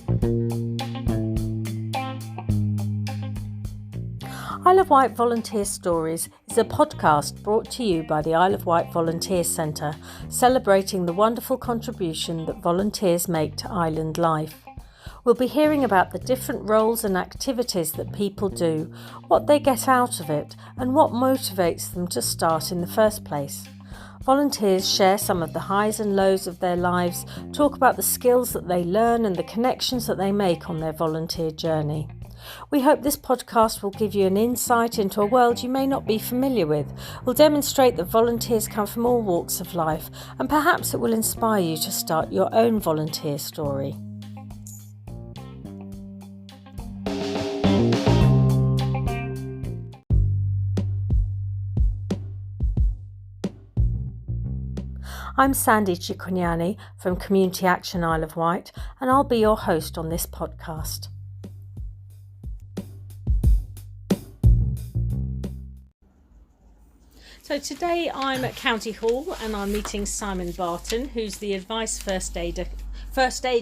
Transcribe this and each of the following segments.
Isle of Wight Volunteer Stories is a podcast brought to you by the Isle of Wight Volunteer Centre, celebrating the wonderful contribution that volunteers make to island life. We'll be hearing about the different roles and activities that people do, what they get out of it, and what motivates them to start in the first place. Volunteers share some of the highs and lows of their lives, talk about the skills that they learn and the connections that they make on their volunteer journey. We hope this podcast will give you an insight into a world you may not be familiar with, will demonstrate that volunteers come from all walks of life, and perhaps it will inspire you to start your own volunteer story. I'm Sandy Cicognani from Community Action Isle of Wight, and I'll be your host on this podcast. So today I'm at County Hall and I'm meeting Simon Barton, who's the Advice First Aid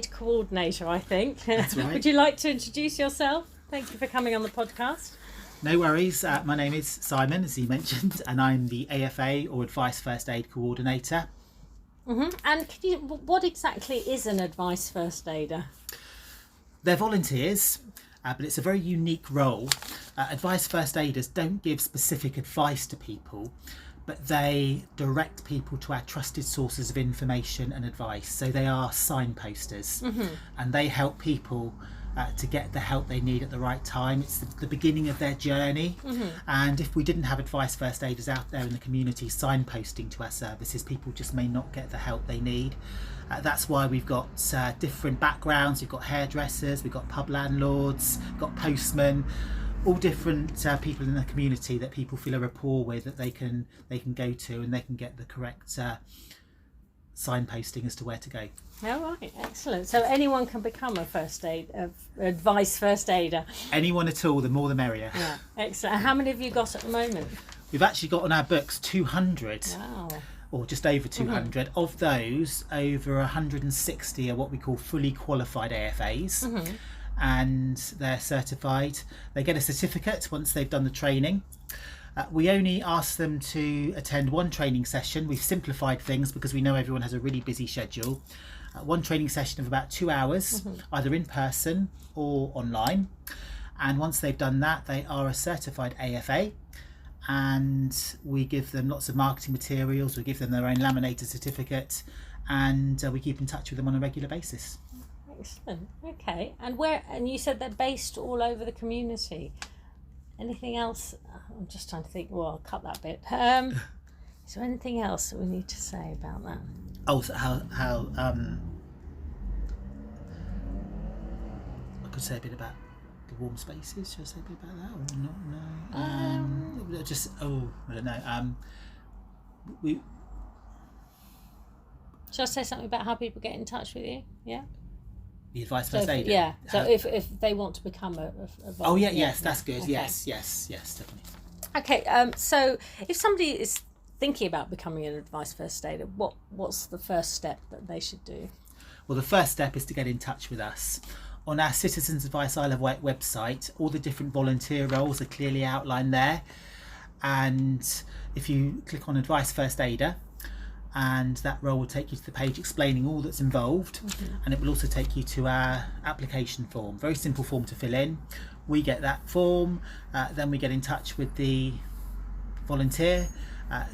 Coordinator, I think. That's right. Would you like to introduce yourself? Thank you for coming on the podcast. No worries. My name is Simon, as you mentioned, and I'm the AFA or Advice First Aid Coordinator. Mm-hmm. And what exactly is an Advice First Aider? They're volunteers, but it's a very unique role. Advice First Aiders don't give specific advice to people, but they direct people to our trusted sources of information and advice. So they are signposters, and they help people to get the help they need at the right time. It's the beginning of their journey, and if we didn't have Advice First Aiders out there in the community signposting to our services, people just may not get the help they need. That's why we've got different backgrounds. We've got hairdressers, we've got pub landlords, we've got postmen, all different people in the community that people feel a rapport with, that they can go to, and they can get the correct signposting as to where to go. Oh, right, excellent. So anyone can become Advice First Aider? Anyone at all, the more the merrier. Yeah, excellent. How many have you got at the moment? We've actually got on our books 200. Wow. Or just over 200. Of those, over 160 are what we call fully qualified AFAs, and they're certified. They get a certificate once they've done the training. We only ask them to attend one training session. We've simplified things because we know everyone has a really busy schedule. One training session of about 2 hours, either in person or online. And once they've done that, they are a certified AFA. And we give them lots of marketing materials, we give them their own laminated certificate, and we keep in touch with them on a regular basis. Excellent. Okay. And you said they're based all over the community. Anything else? I'm just trying to think. Well, I'll cut that bit. Is there anything else that we need to say about that? Oh, so how I could say a bit about the warm spaces. Should I say a bit about that or not? No. I don't know. Shall I say something about how people get in touch with you? Yeah. The Advice First Aider. Yeah. So if they want to become a volunteer. Oh yeah, yes, that's good. Okay. Yes, definitely. Okay. So if somebody is thinking about becoming an Advice First Aider, what's the first step that they should do? Well, the first step is to get in touch with us. On our Citizens Advice Isle of Wight website, all the different volunteer roles are clearly outlined there. And if you click on Advice First Aider, and that role will take you to the page explaining all that's involved, and it will also take you to our application form. Very simple form to fill in. We get that form, then we get in touch with the volunteer,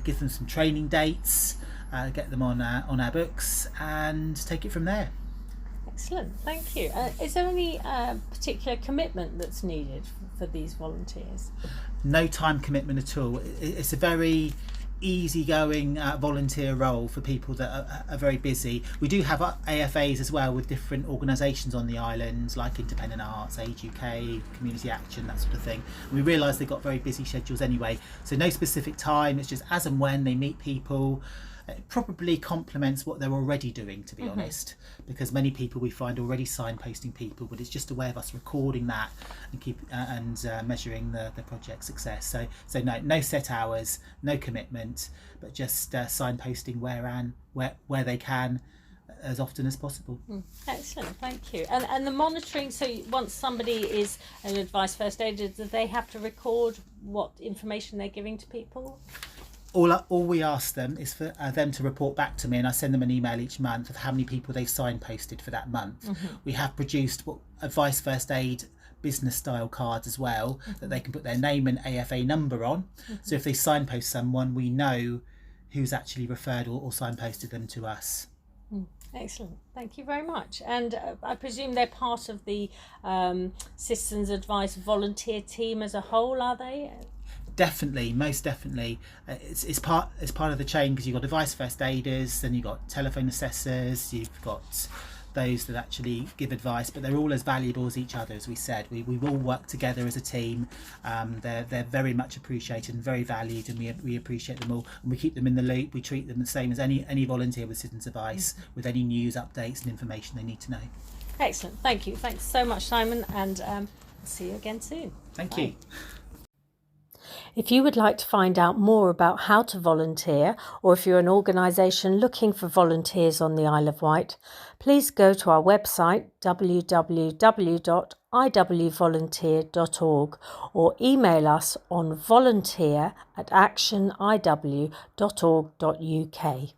give them some training dates, get them on our books, and take it from there. Excellent, thank you. Is there any particular commitment that's needed for these volunteers? No time commitment at all. It's a very easygoing volunteer role for people that are very busy. We do have AFAs as well with different organisations on the island, like Independent Arts, Age UK, Community Action, that sort of thing. And we realise they've got very busy schedules anyway, so no specific time. It's just as and when they meet people. It probably complements what they're already doing, to be honest, because many people we find already signposting people, but it's just a way of us recording that and measuring the project success. So no set hours, no commitment, but just signposting where they can, as often as possible. Excellent, thank you. And the monitoring, so once somebody is an advice first aider, do they have to record what information they're giving to people? All we ask them is for them to report back to me, and I send them an email each month of how many people they've signposted for that month. We have produced advice first aid business style cards as well, that they can put their name and AFA number on. So if they signpost someone, we know who's actually referred or signposted them to us. Excellent, thank you very much. And I presume they're part of the Citizens Advice volunteer team as a whole, are they? Definitely, most definitely. It's part of the chain, because you've got advice first aiders, then you've got telephone assessors, you've got those that actually give advice, but they're all as valuable as each other. As we said, we all work together as a team. They're very much appreciated and very valued, and we appreciate them all, and we keep them in the loop. We treat them the same as any volunteer with Citizens Advice, with any news updates and information they need to know. Excellent, thank you. Thanks so much, Simon, and see you again soon. Thank you. If you would like to find out more about how to volunteer, or if you're an organisation looking for volunteers on the Isle of Wight, please go to our website www.iwvolunteer.org or email us on volunteer@actioniw.org.uk.